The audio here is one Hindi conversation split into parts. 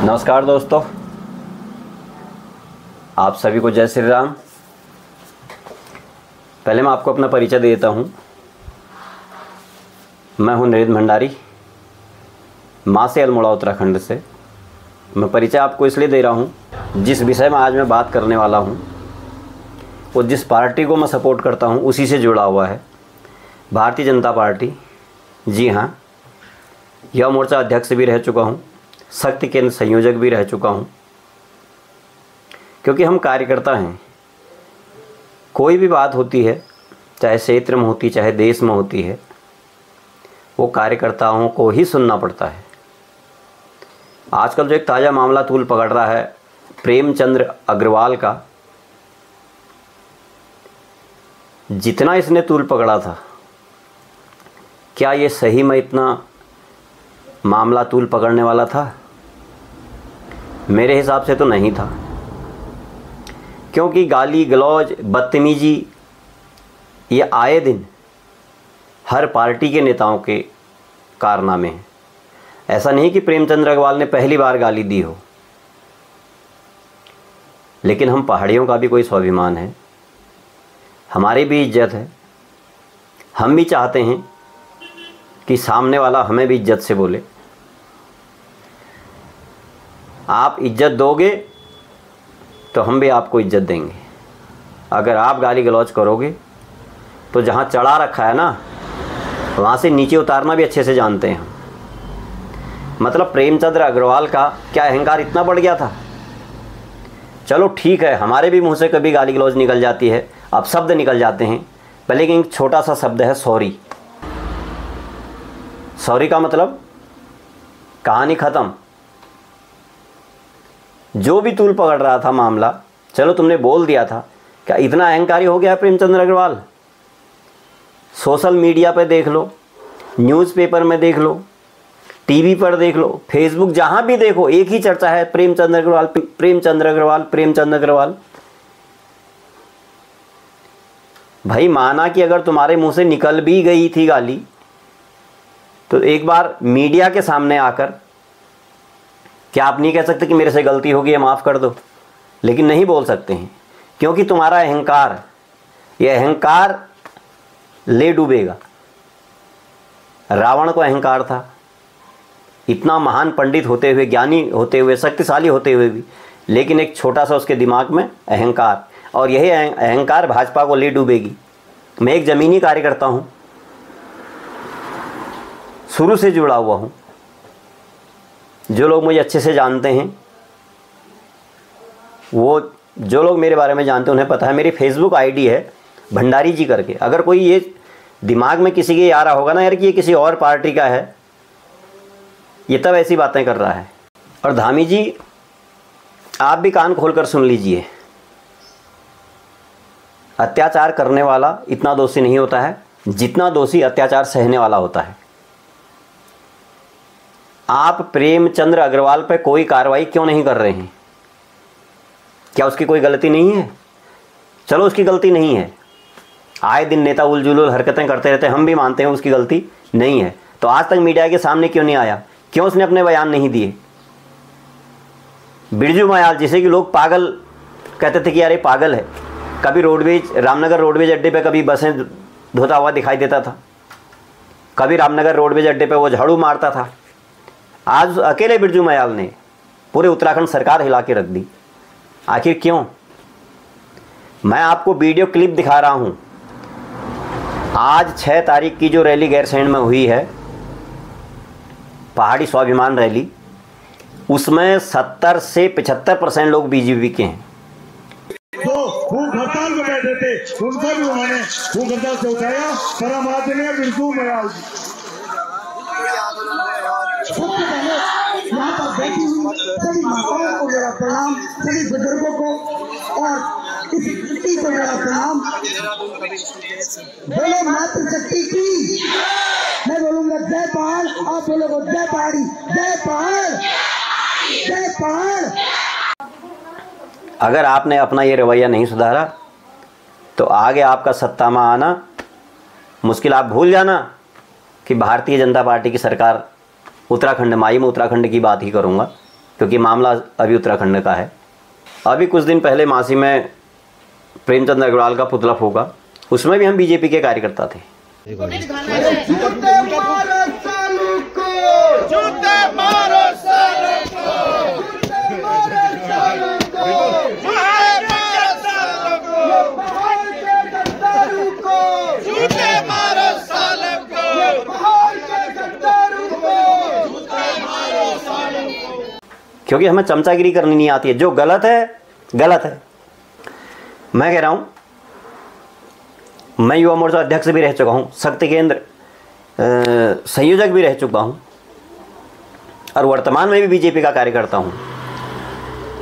नमस्कार दोस्तों, आप सभी को जय श्री राम। पहले मैं आपको अपना परिचय दे देता हूँ। मैं हूँ नरेंद्र भंडारी, माँ से अल्मोड़ा उत्तराखंड से। मैं परिचय आपको इसलिए दे रहा हूँ, जिस विषय में आज मैं बात करने वाला हूँ वो जिस पार्टी को मैं सपोर्ट करता हूँ उसी से जुड़ा हुआ है, भारतीय जनता पार्टी। जी हाँ, युवा मोर्चा अध्यक्ष भी रह चुका हूँ, शक्ति केंद्र संयोजक भी रह चुका हूँ। क्योंकि हम कार्यकर्ता हैं, कोई भी बात होती है, चाहे क्षेत्र में होती चाहे देश में होती है, वो कार्यकर्ताओं को ही सुनना पड़ता है। आजकल जो एक ताज़ा मामला तूल पकड़ रहा है प्रेमचंद्र अग्रवाल का, जितना इसने तूल पकड़ा था, क्या ये सही में इतना मामला तूल पकड़ने वाला था? मेरे हिसाब से तो नहीं था। क्योंकि गाली गलौज बदतमीजी ये आए दिन हर पार्टी के नेताओं के कारनामे हैं। ऐसा नहीं कि प्रेमचंद्र अग्रवाल ने पहली बार गाली दी हो, लेकिन हम पहाड़ियों का भी कोई स्वाभिमान है, हमारी भी इज्जत है। हम भी चाहते हैं कि सामने वाला हमें भी इज्जत से बोले। आप इज्जत दोगे तो हम भी आपको इज्जत देंगे। अगर आप गाली गलौज करोगे तो जहाँ चढ़ा रखा है ना, वहाँ से नीचे उतारना भी अच्छे से जानते हैं हम। मतलब प्रेमचंद्र अग्रवाल का क्या अहंकार इतना बढ़ गया था? चलो ठीक है, हमारे भी मुंह से कभी गाली गलौज निकल जाती है, अब शब्द निकल जाते हैं, पर लेकिन एक छोटा सा शब्द है सॉरी। सॉरी का मतलब कहानी ख़त्म। जो भी तूल पकड़ रहा था मामला, चलो तुमने बोल दिया था, क्या इतना अहंकारी हो गया प्रेमचंद्र अग्रवाल? सोशल मीडिया पे देख लो, न्यूज़पेपर में देख लो, टीवी पर देख लो, फेसबुक, जहाँ भी देखो एक ही चर्चा है, प्रेमचंद्र अग्रवाल, प्रेमचंद्र अग्रवाल, प्रेमचंद्र अग्रवाल। भाई माना कि अगर तुम्हारे मुंह से निकल भी गई थी गाली, तो एक बार मीडिया के सामने आकर क्या आप नहीं कह सकते कि मेरे से गलती होगी है, माफ़ कर दो? लेकिन नहीं बोल सकते हैं, क्योंकि तुम्हारा अहंकार, ये अहंकार ले डूबेगा। रावण को अहंकार था, इतना महान पंडित होते हुए, ज्ञानी होते हुए, शक्तिशाली होते हुए भी, लेकिन एक छोटा सा उसके दिमाग में अहंकार, और यही अहंकार भाजपा को ले डूबेगी। मैं एक ज़मीनी कार्यकर्ता हूँ, शुरू से जुड़ा हुआ हूँ। जो लोग मुझे अच्छे से जानते हैं, वो जो लोग मेरे बारे में जानते हैं उन्हें पता है, मेरी फेसबुक आईडी है भंडारी जी करके। अगर कोई ये दिमाग में किसी के आ रहा होगा ना यार कि ये किसी और पार्टी का है, ये तब ऐसी बातें कर रहा है। और धामी जी, आप भी कान खोलकर सुन लीजिए, अत्याचार करने वाला इतना दोषी नहीं होता है जितना दोषी अत्याचार सहने वाला होता है। आप प्रेमचंद्र अग्रवाल पर कोई कार्रवाई क्यों नहीं कर रहे हैं? क्या उसकी कोई गलती नहीं है? चलो उसकी गलती नहीं है, आए दिन नेता उलझुल हरकतें करते रहते हैं, हम भी मानते हैं उसकी गलती नहीं है, तो आज तक मीडिया के सामने क्यों नहीं आया? क्यों उसने अपने बयान नहीं दिए? बिरजू मयाल, जिसे कि लोग पागल कहते थे कि यार ये पागल है, कभी रोडवेज, रामनगर रोडवेज अड्डे पे कभी बसें धोता हुआ दिखाई देता था, कभी रामनगर रोडवेज अड्डे पे वो झाड़ू मारता था। आज अकेले बिरजू मयाल ने पूरे उत्तराखंड सरकार हिला के रख दी। आखिर क्यों? मैं आपको वीडियो क्लिप दिखा रहा हूं। आज 6 तारीख की जो रैली गैरसैंण में हुई है, पहाड़ी स्वाभिमान रैली, उसमें 70 से 75% लोग बीजेपी के हैं। भूख हड़ताल में बैठे थे, उनको भी उन्होंने भूख हड़ताल से उठाया। परम आदरणीय बिरजू मयाल जी यहाँ पर बैठी हुई सभी माताओं को मेरा प्रणाम, सभी बुजुर्गों को और इस धरती को मेरा प्रणाम। बोलो मातृशक्ति की, मैं बोलूंगा जय पहाड़, आप बोलोगे जय पहाड़ी, जय पहाड़, जय पहाड़। अगर आपने अपना ये रवैया नहीं सुधारा तो आगे आपका सत्ता में आना मुश्किल। आप भूल जाना कि भारतीय जनता पार्टी की सरकार उत्तराखंड में आई, मैं उत्तराखंड की बात ही करूँगा, क्योंकि मामला अभी उत्तराखंड का है। अभी कुछ दिन पहले मासी में प्रेमचंद अग्रवाल का पुतला फूका, उसमें भी हम बीजेपी के कार्यकर्ता थे। क्योंकि हमें चमचागिरी करनी नहीं आती है। जो गलत है गलत है। मैं कह रहा हूं, मैं युवा मोर्चा अध्यक्ष भी रह चुका हूं, शक्ति केंद्र संयोजक भी रह चुका हूं और वर्तमान में भी बीजेपी का कार्यकर्ता हूं।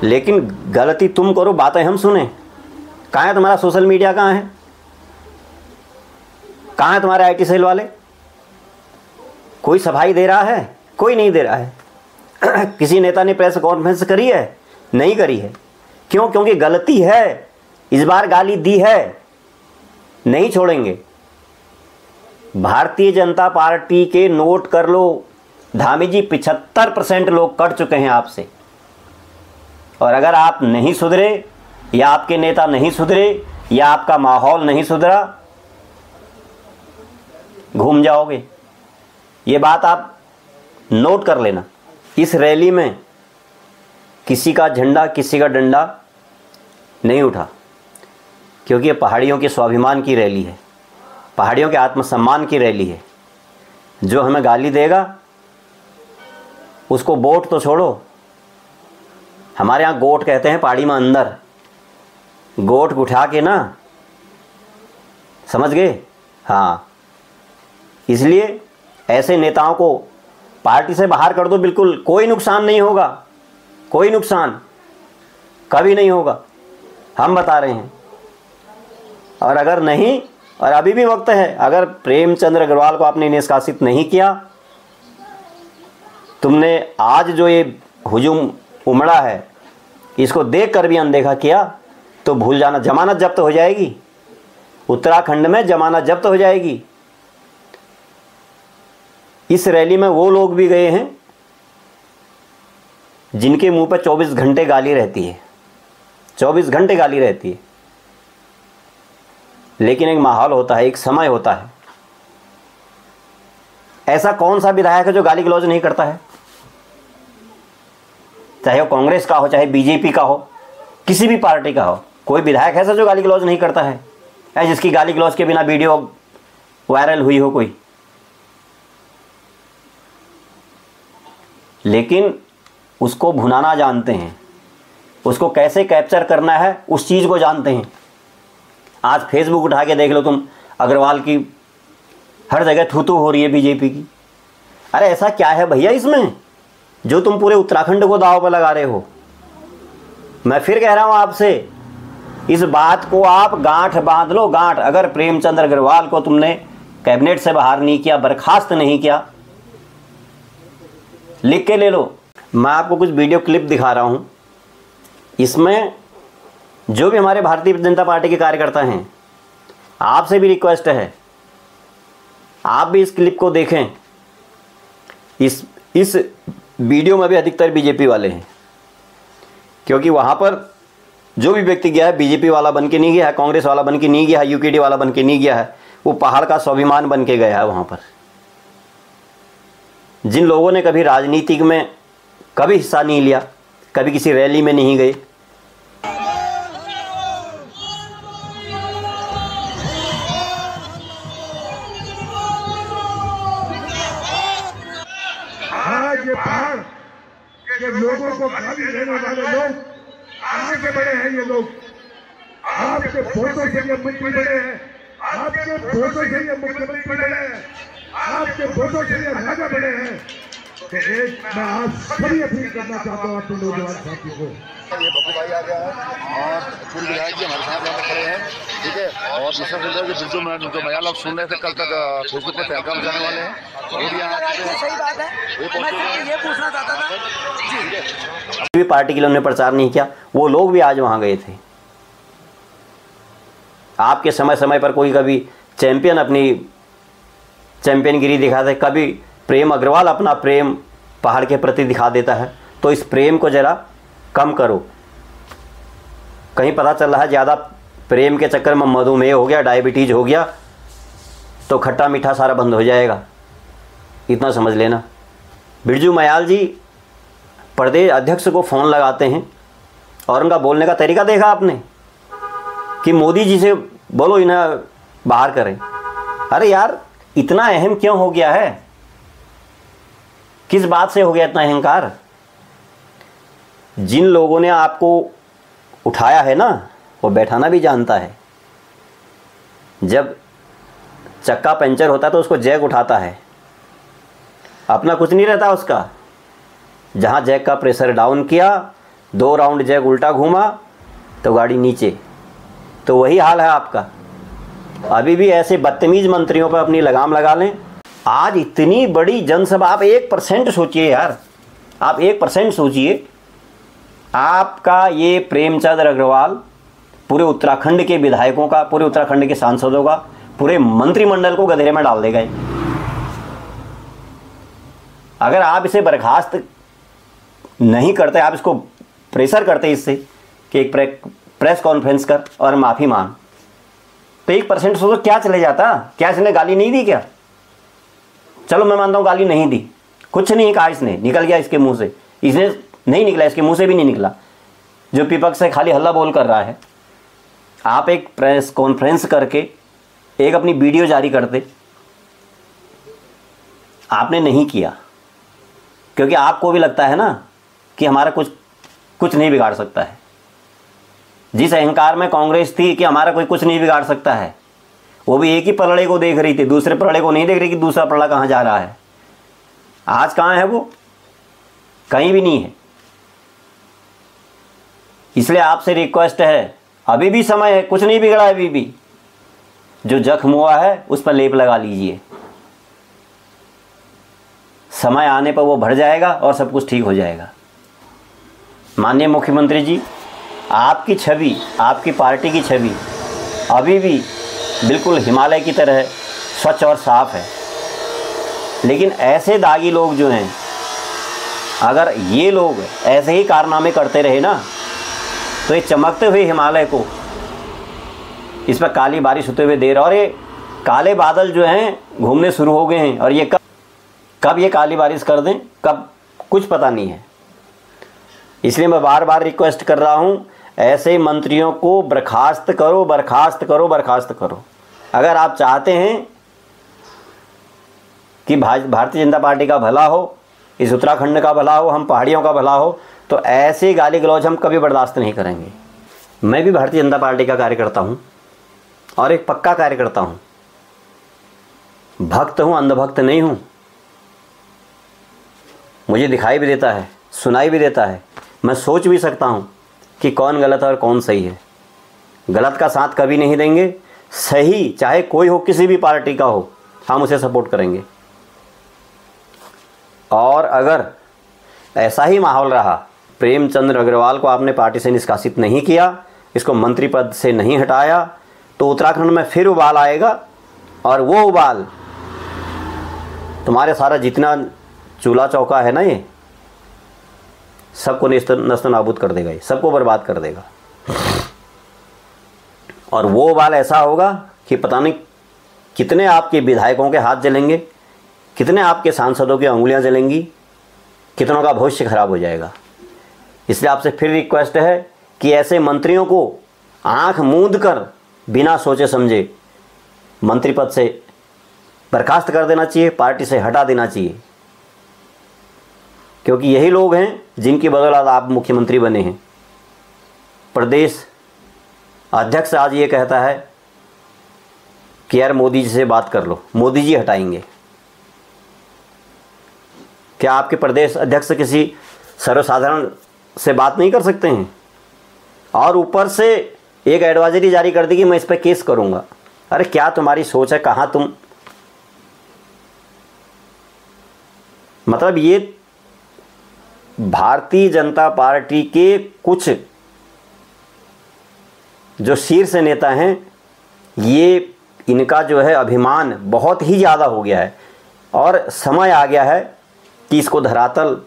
लेकिन गलती तुम करो, बातें हम सुने। कहाँ है तुम्हारा सोशल मीडिया? कहाँ है? कहाँ है तुम्हारे IT सेल वाले? कोई सफाई दे रहा है? कोई नहीं दे रहा है। किसी नेता ने प्रेस कॉन्फ्रेंस करी है? नहीं करी है। क्यों? क्योंकि गलती है। इस बार गाली दी है, नहीं छोड़ेंगे। भारतीय जनता पार्टी के नोट कर लो धामी जी, 75% लोग कट चुके हैं आपसे। और अगर आप नहीं सुधरे या आपके नेता नहीं सुधरे या आपका माहौल नहीं सुधरा, घूम जाओगे। ये बात आप नोट कर लेना। इस रैली में किसी का झंडा, किसी का डंडा नहीं उठा, क्योंकि ये पहाड़ियों के स्वाभिमान की रैली है, पहाड़ियों के आत्मसम्मान की रैली है। जो हमें गाली देगा उसको वोट तो छोड़ो, हमारे यहाँ गोट कहते हैं पहाड़ी में अंदर, गोट उठा के ना, समझ गए? हाँ, इसलिए ऐसे नेताओं को पार्टी से बाहर कर दो, बिल्कुल कोई नुकसान नहीं होगा, कोई नुकसान कभी नहीं होगा, हम बता रहे हैं। और अगर नहीं, और अभी भी वक्त है, अगर प्रेमचंद अग्रवाल को आपने निष्कासित नहीं किया, तुमने आज जो ये हुजूम उमड़ा है इसको देखकर भी अनदेखा किया, तो भूल जाना, जमानत जब्त हो जाएगी। उत्तराखंड में जमानत जब्त हो जाएगी। इस रैली में वो लोग भी गए हैं जिनके मुंह पर 24 घंटे गाली रहती है, 24 घंटे गाली रहती है। लेकिन एक माहौल होता है, एक समय होता है। ऐसा कौन सा विधायक है जो गाली गलौज नहीं करता है? चाहे वो कांग्रेस का हो, चाहे बीजेपी का हो, किसी भी पार्टी का हो, कोई विधायक ऐसा जो गाली गलौज नहीं करता है, या जिसकी गाली गलौज के बिना वीडियो वायरल हुई हो कोई? लेकिन उसको भुनाना जानते हैं, उसको कैसे कैप्चर करना है उस चीज़ को जानते हैं। आज फेसबुक उठा के देख लो तुम, अग्रवाल की हर जगह थू-थू हो रही है बीजेपी की। अरे ऐसा क्या है भैया इसमें जो तुम पूरे उत्तराखंड को दांव पर लगा रहे हो? मैं फिर कह रहा हूं आपसे, इस बात को आप गांठ बांध लो, गांठ। अगर प्रेमचंद अग्रवाल को तुमने कैबिनेट से बाहर नहीं किया, बर्खास्त नहीं किया, लिख के ले लो। मैं आपको कुछ वीडियो क्लिप दिखा रहा हूं, इसमें जो भी हमारे भारतीय जनता पार्टी के कार्यकर्ता हैं, आपसे भी रिक्वेस्ट है, आप भी इस क्लिप को देखें। इस वीडियो में भी अधिकतर बीजेपी वाले हैं, क्योंकि वहाँ पर जो भी व्यक्ति गया है बीजेपी वाला बन के नहीं गया है, कांग्रेस वाला बन के नहीं गया है, यूकेडी वाला बन के नहीं गया है, वो पहाड़ का स्वाभिमान बन के गया है। वहाँ पर जिन लोगों ने कभी राजनीति में कभी हिस्सा नहीं लिया, कभी किसी रैली में नहीं गए, आज ये पहाड़ के लोगों को गाली देने वाले लोग आगे बढ़े हैं। ये लोग आपके वोटों से ये मंत्री बने हैं, आपके वोटों से ये मुख्यमंत्री बने हैं, आपके वोटों से ये राजा बने हैं। तो एक मैं आज सभी अपील करना चाहता हूँ अपने नौजवान साथियों को। ये बब्बू भाई आ गया है और पूर्व विधायक जी हमारे साथ यहाँ पर खड़े हैं, ठीक है। और दूसरा फिल्टर की बिल्कुल जो मया लोग सुन रहे थे कल तक फेसबुक पर तहलका मचाने वाले हैं, वो भी यहाँ सही बात है। मैं ये पूछना चाहता था भी पार्टी के लिए उन्होंने प्रचार नहीं किया, वो लोग भी आज वहाँ गए थे। आपके समय समय पर कोई कभी चैंपियन अपनी चैंपियनगिरी दिखाता है, कभी प्रेम अग्रवाल अपना प्रेम पहाड़ के प्रति दिखा देता है, तो इस प्रेम को ज़रा कम करो। कहीं पता चल रहा है ज़्यादा प्रेम के चक्कर में मधुमेह हो गया, डायबिटीज़ हो गया, तो खट्टा मीठा सारा बंद हो जाएगा, इतना समझ लेना। बिरजू मयाल जी प्रदेश अध्यक्ष को फ़ोन लगाते हैं और उनका बोलने का तरीका देखा आपने कि मोदी जी से बोलो इन्हें बाहर करें। अरे यार, इतना अहम क्यों हो गया है? किस बात से हो गया इतना अहंकार? जिन लोगों ने आपको उठाया है ना, वो बैठाना भी जानता है। जब चक्का पंचर होता है तो उसको जैक उठाता है, अपना कुछ नहीं रहता उसका। जहाँ जैक का प्रेशर डाउन किया, 2 राउंड जैक उल्टा घूमा तो गाड़ी नीचे। तो वही हाल है आपका। अभी भी ऐसे बदतमीज मंत्रियों पर अपनी लगाम लगा लें। आज इतनी बड़ी जनसभा, आप 1% सोचिए यार, आप 1% सोचिए। आपका ये प्रेमचंद अग्रवाल पूरे उत्तराखंड के विधायकों का, पूरे उत्तराखंड के सांसदों का, पूरे मंत्रिमंडल को गधेरे में डाल देगा। अगर आप इसे बर्खास्त नहीं करते, आप इसको प्रेशर करते इससे कि एक प्रेस कॉन्फ्रेंस कर और माफ़ी मांग, तो 1% सोचो क्या चले जाता। क्या इसने गाली नहीं दी क्या? चलो मैं मानता हूँ गाली नहीं दी, कुछ नहीं कहा इसने, निकल गया इसके मुंह से। इसने नहीं निकला, इसके मुंह से भी नहीं निकला। जो विपक्ष से खाली हल्ला बोल कर रहा है, आप एक प्रेस कॉन्फ्रेंस करके एक अपनी वीडियो जारी करते, आपने नहीं किया। क्योंकि आपको भी लगता है ना कि हमारा कुछ नहीं बिगाड़ सकता है। जिस अहंकार में कांग्रेस थी कि हमारा कोई कुछ नहीं बिगाड़ सकता है, वो भी एक ही पलड़े को देख रही थी, दूसरे पलड़े को नहीं देख रही कि दूसरा पलड़ा कहाँ जा रहा है। आज कहाँ है वो? कहीं भी नहीं है। इसलिए आपसे रिक्वेस्ट है, अभी भी समय है, कुछ नहीं बिगड़ा है अभी भी। जो जख्म हुआ है उस पर लेप लगा लीजिए, समय आने पर वो भर जाएगा और सब कुछ ठीक हो जाएगा। माननीय मुख्यमंत्री जी, आपकी छवि, आपकी पार्टी की छवि अभी भी बिल्कुल हिमालय की तरह स्वच्छ और साफ है। लेकिन ऐसे दागी लोग जो हैं, अगर ये लोग ऐसे ही कारनामे करते रहे ना, तो ये चमकते हुए हिमालय को इस पर काली बारिश होते हुए देर, और ये काले बादल जो हैं घूमने शुरू हो गए हैं, और ये कब ये काली बारिश कर दें, कब, कुछ पता नहीं है। इसलिए मैं बार बार रिक्वेस्ट कर रहा हूँ, ऐसे मंत्रियों को बर्खास्त करो, बर्खास्त करो, बर्खास्त करो। अगर आप चाहते हैं कि भारतीय जनता पार्टी का भला हो, इस उत्तराखंड का भला हो, हम पहाड़ियों का भला हो, तो ऐसे गाली गलौज हम कभी बर्दाश्त नहीं करेंगे। मैं भी भारतीय जनता पार्टी का कार्यकर्ता हूँ और एक पक्का कार्यकर्ता हूँ, भक्त हूँ, अंधभक्त नहीं हूँ। मुझे दिखाई भी देता है, सुनाई भी देता है, मैं सोच भी सकता हूँ कि कौन गलत है और कौन सही है। गलत का साथ कभी नहीं देंगे, सही चाहे कोई हो, किसी भी पार्टी का हो, हम उसे सपोर्ट करेंगे। और अगर ऐसा ही माहौल रहा, प्रेमचंद अग्रवाल को आपने पार्टी से निष्कासित नहीं किया, इसको मंत्री पद से नहीं हटाया, तो उत्तराखंड में फिर उबाल आएगा, और वो उबाल तुम्हारे सारा जितना चूल्हा चौका है ना, ये सबको नस्त नाबूद कर देगा, ये सबको बर्बाद कर देगा। और वो उबाल ऐसा होगा कि पता नहीं कितने आपके विधायकों के हाथ जलेंगे, कितने आपके सांसदों की उंगलियां जलेंगी, कितनों का भविष्य खराब हो जाएगा। इसलिए आपसे फिर रिक्वेस्ट है कि ऐसे मंत्रियों को आंख मूंद कर बिना सोचे समझे मंत्री पद से बर्खास्त कर देना चाहिए, पार्टी से हटा देना चाहिए। क्योंकि यही लोग हैं जिनकी बदौलत आप मुख्यमंत्री बने हैं। प्रदेश अध्यक्ष आज ये कहता है कि यार मोदी जी से बात कर लो, मोदी जी हटाएंगे। क्या आपके प्रदेश अध्यक्ष किसी सर्वसाधारण से बात नहीं कर सकते हैं? और ऊपर से एक एडवाइजरी जारी कर दी कि मैं इस पर केस करूंगा। अरे क्या तुम्हारी सोच है? कहाँ तुम, मतलब ये भारतीय जनता पार्टी के कुछ जो शीर्ष नेता हैं, ये इनका जो है अभिमान बहुत ही ज़्यादा हो गया है, और समय आ गया है कि इसको धरातल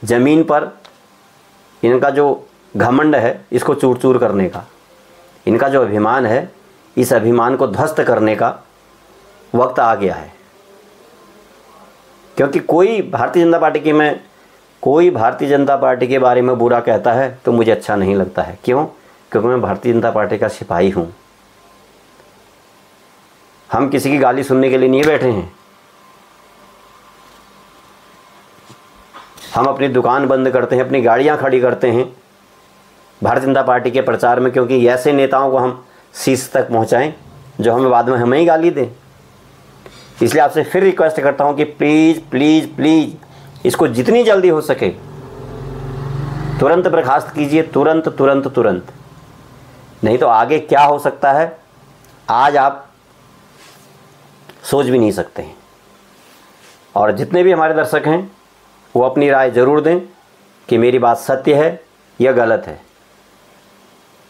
ज़मीन पर इनका जो घमंड है इसको चूर चूर करने का, इनका जो अभिमान है इस अभिमान को ध्वस्त करने का वक्त आ गया है। क्योंकि कोई भारतीय जनता पार्टी के बारे में बुरा कहता है तो मुझे अच्छा नहीं लगता है। क्यों? क्योंकि मैं भारतीय जनता पार्टी का सिपाही हूँ। हम किसी की गाली सुनने के लिए नहीं बैठे हैं। हम अपनी दुकान बंद करते हैं, अपनी गाड़ियाँ खड़ी करते हैं भारतीय जनता पार्टी के प्रचार में, क्योंकि ऐसे नेताओं को हम शीर्ष तक पहुँचाएँ जो हमें बाद में हमें ही गाली दें। इसलिए आपसे फिर रिक्वेस्ट करता हूँ कि प्लीज़ प्लीज़ प्लीज़ इसको जितनी जल्दी हो सके तुरंत बर्खास्त कीजिए, तुरंत तुरंत तुरंत। नहीं तो आगे क्या हो सकता है आज आप सोच भी नहीं सकते हैं। और जितने भी हमारे दर्शक हैं वो अपनी राय ज़रूर दें कि मेरी बात सत्य है या गलत है।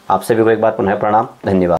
आपसे भी एक बार पुनः प्रणाम, धन्यवाद।